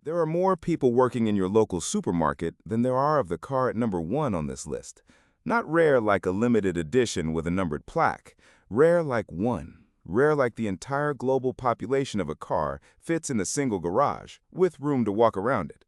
There are more people working in your local supermarket than there are of the car at number 1 on this list. Not rare like a limited edition with a numbered plaque. Rare like one. Rare like the entire global population of a car fits in a single garage, with room to walk around it.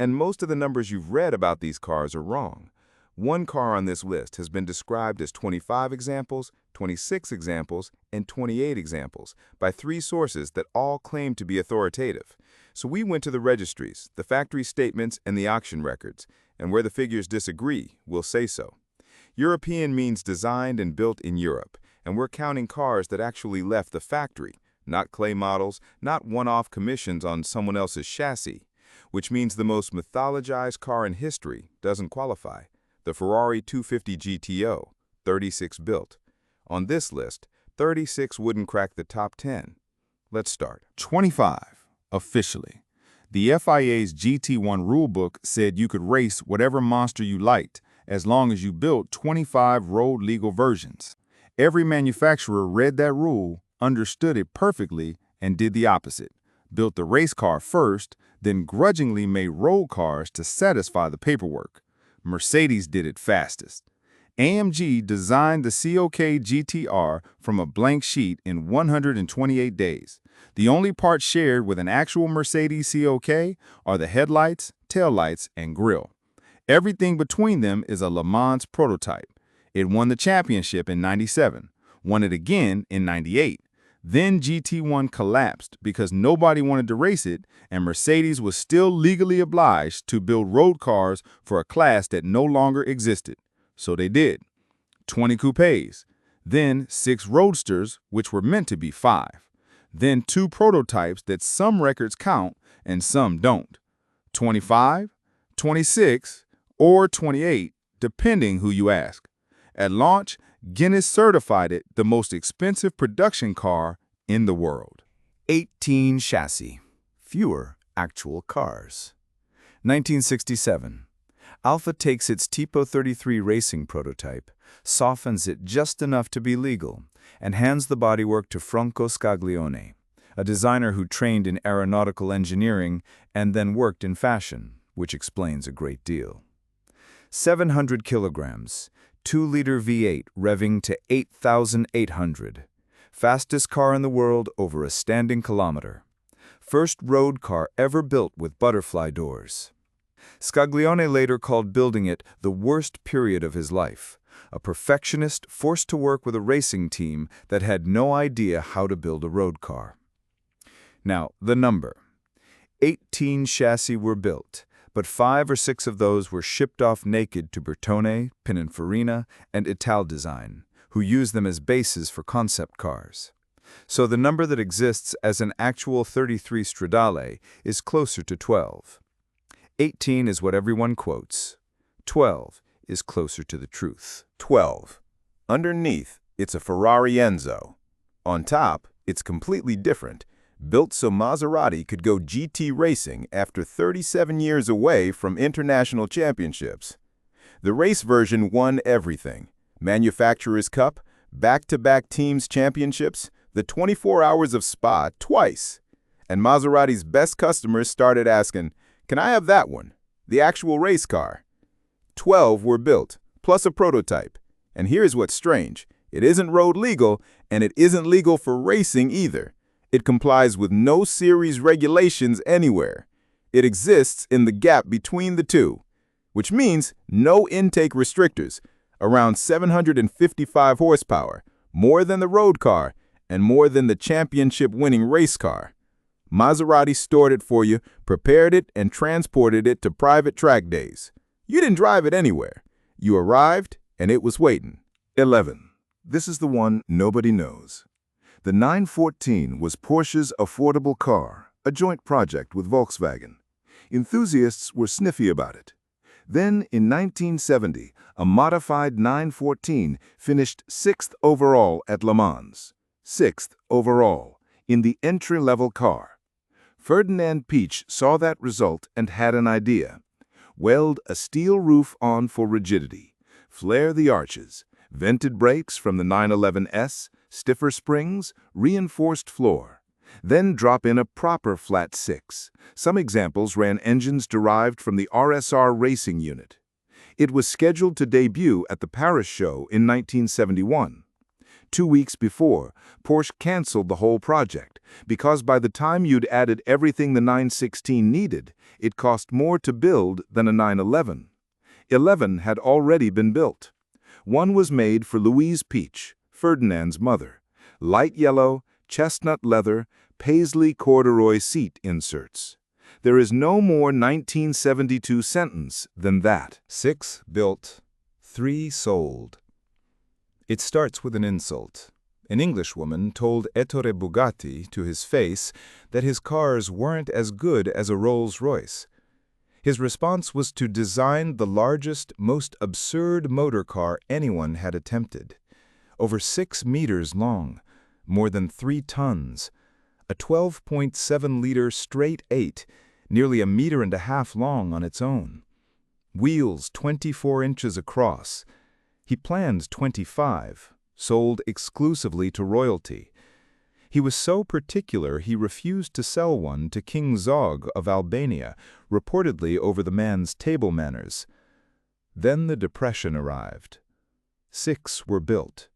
And most of the numbers you've read about these cars are wrong. One car on this list has been described as 25 examples, 26 examples, and 28 examples by 3 sources that all claim to be authoritative. So we went to the registries, the factory statements, and the auction records, and where the figures disagree, we'll say so. European means designed and built in Europe, and we're counting cars that actually left the factory, not clay models, not one-off commissions on someone else's chassis, which means the most mythologized car in history doesn't qualify. The Ferrari 250 GTO, 36 built. On this list, 36 wouldn't crack the top 10. Let's start. 25, officially. The FIA's GT1 rulebook said you could race whatever monster you liked as long as you built 25 road-legal versions. Every manufacturer read that rule, understood it perfectly, and did the opposite. Built the race car first, then grudgingly made road cars to satisfy the paperwork. Mercedes did it fastest. AMG designed the CLK GTR from a blank sheet in 128 days. The only parts shared with an actual Mercedes CLK are the headlights, taillights, and grille. Everything between them is a Le Mans prototype. It won the championship in '97, won it again in '98. Then GT1 collapsed because nobody wanted to race it, and Mercedes was still legally obliged to build road cars for a class that no longer existed. So they did. 20 coupes, then 6 roadsters, which were meant to be 5. Then 2 prototypes that some records count and some don't. 25, 26, or 28, depending who you ask. At launch, Guinness certified it the most expensive production car in the world. 18 chassis, fewer actual cars. 1967. Alfa takes its Tipo 33 racing prototype, softens it just enough to be legal, and hands the bodywork to Franco Scaglione, a designer who trained in aeronautical engineering and then worked in fashion, which explains a great deal. 700 kilograms, 2-liter V8 revving to 8,800. Fastest car in the world over a standing kilometer. First road car ever built with butterfly doors. Scaglione later called building it the worst period of his life, a perfectionist forced to work with a racing team that had no idea how to build a road car. Now, the number. 18 chassis were built, but 5 or 6 of those were shipped off naked to Bertone, Pininfarina, and Italdesign, who used them as bases for concept cars. So the number that exists as an actual 33 Stradale is closer to 12. 18 is what everyone quotes. 12 is closer to the truth. 12. Underneath, it's a Ferrari Enzo. On top, it's completely different, built so Maserati could go GT racing after 37 years away from international championships. The race version won everything. Manufacturer's Cup, back-to-back teams championships, the 24 Hours of Spa twice. And Maserati's best customers started asking, "Can I have that one? The actual race car?" 12 were built, plus a prototype. And here's what's strange. It isn't road legal, and it isn't legal for racing either. It complies with no series regulations anywhere. It exists in the gap between the two, which means no intake restrictors, around 755 horsepower, more than the road car, and more than the championship-winning race car. Maserati stored it for you, prepared it, and transported it to private track days. You didn't drive it anywhere. You arrived, and it was waiting. 11. This is the one nobody knows. The 914 was Porsche's affordable car, a joint project with Volkswagen. Enthusiasts were sniffy about it. Then, in 1970, a modified 914 finished 6th overall at Le Mans. 6th overall, in the entry-level car. Ferdinand Piëch saw that result and had an idea. Weld a steel roof on for rigidity, flare the arches, vented brakes from the 911S, stiffer springs, reinforced floor. Then drop in a proper flat 6. Some examples ran engines derived from the RSR racing unit. It was scheduled to debut at the Paris show in 1971. 2 weeks before, Porsche canceled the whole project because by the time you'd added everything the 916 needed, it cost more to build than a 911. 11 had already been built. One was made for Louise Peach, Ferdinand's mother. Light yellow, chestnut leather, paisley corduroy seat inserts. There is no more 1972 sentence than that. 6 built, 3 sold. It starts with an insult. An Englishwoman told Ettore Bugatti to his face that his cars weren't as good as a Rolls-Royce. His response was to design the largest, most absurd motor car anyone had attempted. Over 6 meters long, more than 3 tons, a 12.7-liter straight 8, nearly 1.5 meters long on its own. Wheels 24 inches across. He planned 25, sold exclusively to royalty. He was so particular he refused to sell one to King Zog of Albania, reportedly over the man's table manners. Then the Depression arrived. 6 were built.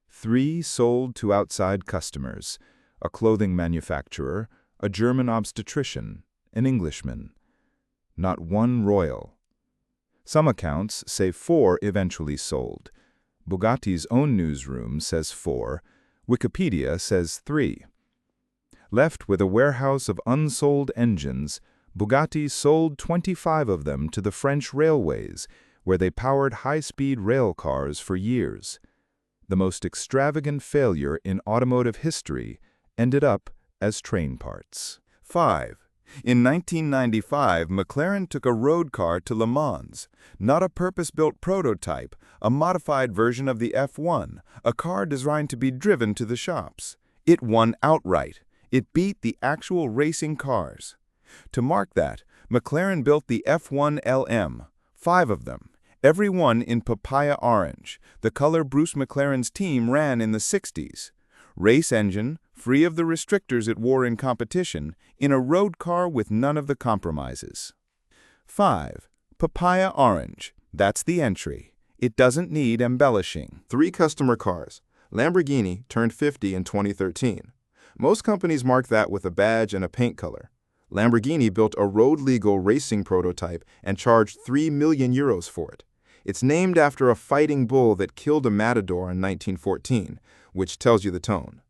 3 sold to outside customers, a clothing manufacturer, a German obstetrician, an Englishman. Not one royal. Some accounts say 4 eventually sold. Bugatti's own newsroom says 4. Wikipedia says 3. Left with a warehouse of unsold engines, Bugatti sold 25 of them to the French railways, where they powered high-speed rail cars for years. The most extravagant failure in automotive history ended up as train parts. 5. In 1995, McLaren took a road car to Le Mans, not a purpose-built prototype, a modified version of the F1, a car designed to be driven to the shops. It won outright. It beat the actual racing cars. To mark that, McLaren built the F1 LM, 5 of them, every one in papaya orange, the color Bruce McLaren's team ran in the 60s. Race engine, free of the restrictors it wore in competition, in a road car with none of the compromises. 5. Papaya orange. That's the entry. It doesn't need embellishing. 3 customer cars. Lamborghini turned 50 in 2013. Most companies mark that with a badge and a paint color. Lamborghini built a road-legal racing prototype and charged €3 million for it. It's named after a fighting bull that killed a matador in 1914, which tells you the tone.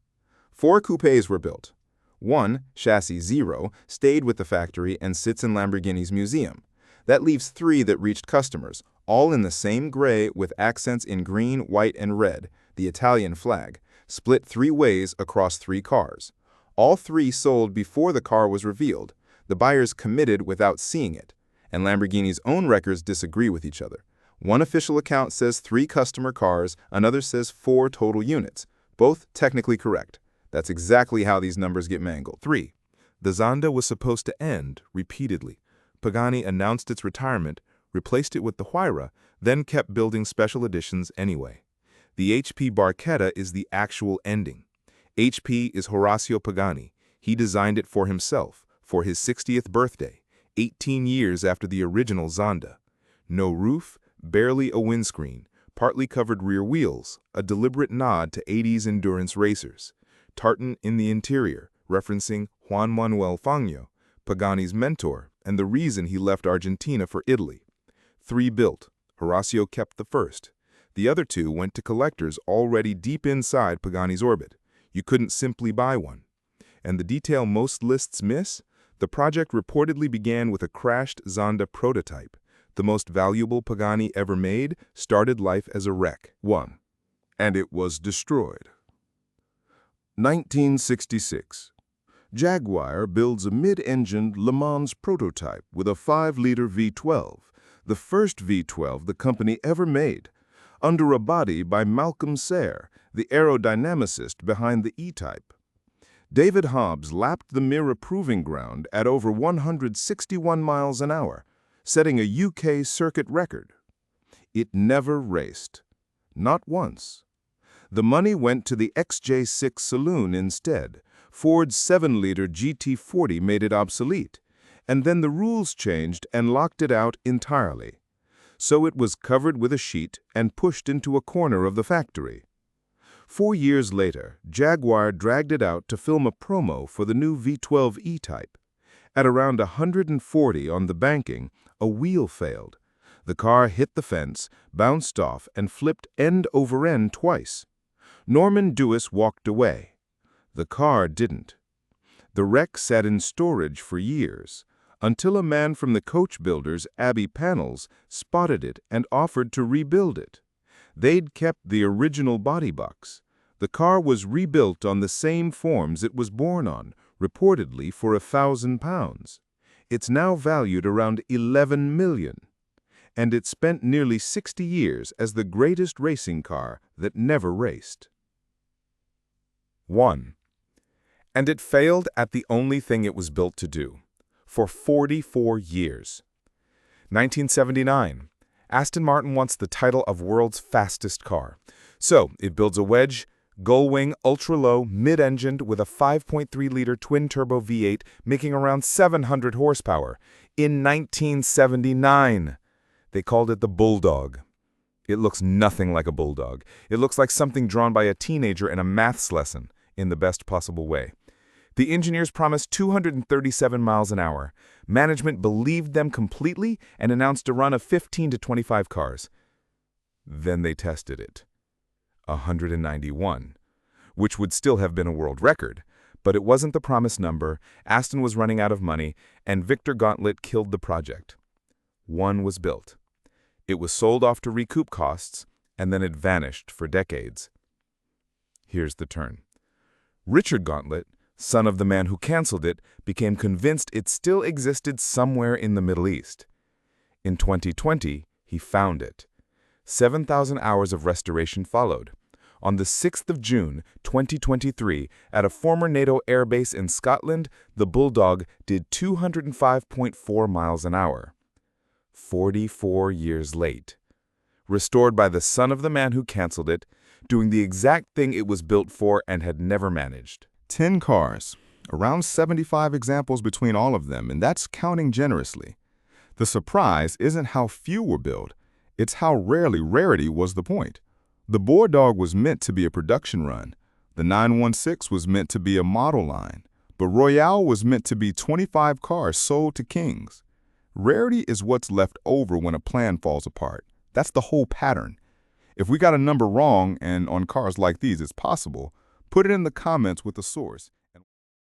4 coupes were built. 1, chassis 0, stayed with the factory and sits in Lamborghini's museum. That leaves 3 that reached customers, all in the same gray with accents in green, white, and red, the Italian flag, split 3 ways across 3 cars. All 3 sold before the car was revealed. The buyers committed without seeing it, and Lamborghini's own records disagree with each other. One official account says 3 customer cars, another says 4 total units. Both technically correct. That's exactly how these numbers get mangled. 3. The Zonda was supposed to end repeatedly. Pagani announced its retirement, replaced it with the Huayra, then kept building special editions anyway. The HP Barchetta is the actual ending. HP is Horacio Pagani. He designed it for himself, for his 60th birthday, 18 years after the original Zonda. No roof, barely a windscreen, partly covered rear wheels, a deliberate nod to 80s endurance racers. Tartan in the interior, referencing Juan Manuel Fangio, Pagani's mentor, and the reason he left Argentina for Italy. 3 built. Horacio kept the first. The other 2 went to collectors already deep inside Pagani's orbit. You couldn't simply buy one. And the detail most lists miss? The project reportedly began with a crashed Zonda prototype. The most valuable Pagani ever made started life as a wreck. 1. And it was destroyed. 1966. Jaguar builds a mid-engined Le Mans prototype with a 5-liter V12, the first V12 the company ever made, under a body by Malcolm Sayre, the aerodynamicist behind the E-Type. David Hobbs lapped the Mirror proving ground at over 161 miles an hour, setting a UK circuit record. It never raced. Not once. The money went to the XJ6 saloon instead, Ford's 7-liter GT40 made it obsolete, and then the rules changed and locked it out entirely. So it was covered with a sheet and pushed into a corner of the factory. 4 years later, Jaguar dragged it out to film a promo for the new V12 E-Type. At around 140 on the banking, a wheel failed. The car hit the fence, bounced off, and flipped end over end twice. Norman Dewis walked away. The car didn't. The wreck sat in storage for years, until a man from the coach builders, Abbey Panels, spotted it and offered to rebuild it. They'd kept the original body box. The car was rebuilt on the same forms it was born on, reportedly for £1,000. It's now valued around $11 million. And it spent nearly 60 years as the greatest racing car that never raced. 1. And it failed at the only thing it was built to do. For 44 years. 1979. Aston Martin wants the title of world's fastest car. So it builds a wedge, gull-wing, ultra-low, mid-engined with a 5.3-liter twin-turbo V8 making around 700 horsepower. In 1979. They called it the Bulldog. It looks nothing like a Bulldog. It looks like something drawn by a teenager in a maths lesson, in the best possible way. The engineers promised 237 miles an hour. Management believed them completely and announced a run of 15 to 25 cars. Then they tested it. 191, which would still have been a world record. But it wasn't the promised number, Aston was running out of money, and Victor Gauntlet killed the project. One was built. It was sold off to recoup costs, and then it vanished for decades. Here's the turn. Richard Gauntlet, son of the man who canceled it, became convinced it still existed somewhere in the Middle East. In 2020, he found it. 7,000 hours of restoration followed. On the 6th of June, 2023, at a former NATO airbase in Scotland, the Bulldog did 205.4 miles an hour. 44 years late. Restored by the son of the man who canceled it, doing the exact thing it was built for and had never managed. 10 cars, around 75 examples between all of them, and that's counting generously. The surprise isn't how few were built, it's how rarely rarity was the point. The Bulldog was meant to be a production run. The 916 was meant to be a model line. But Royale was meant to be 25 cars sold to kings. Rarity is what's left over when a plan falls apart. That's the whole pattern. If we got a number wrong, and on cars like these it's possible, put it in the comments with the source.